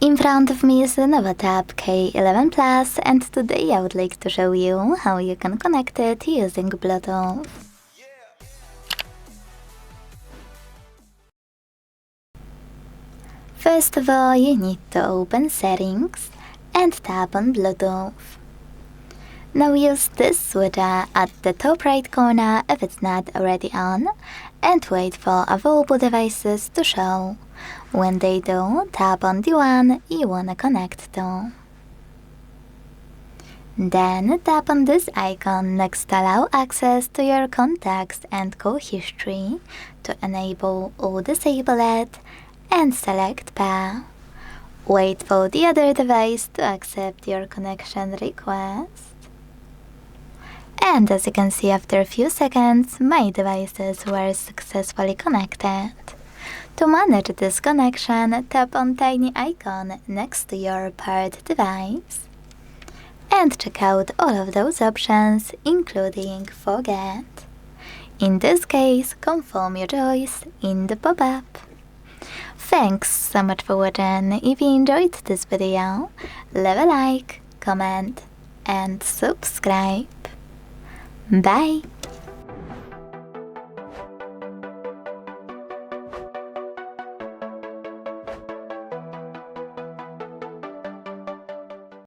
In front of me is the LENOVO Tab K11 Plus, and today I would like to show you how you can connect it using Bluetooth. First of all, you need to open Settings and tap on Bluetooth. Now use this switcher at the top right corner if it's not already on, and wait for available devices to show. When they do, tap on the one you wanna connect to. Then tap on this icon next to allow access to your contacts and call history to enable or disable it, and select pair. Wait for the other device to accept your connection request. And as you can see, after a few seconds, my devices were successfully connected. To manage this connection, tap on tiny icon next to your paired device. And check out all of those options, including Forget. In this case, confirm your choice in the pop-up. Thanks so much for watching. If you enjoyed this video, leave a like, comment, and subscribe. Bye!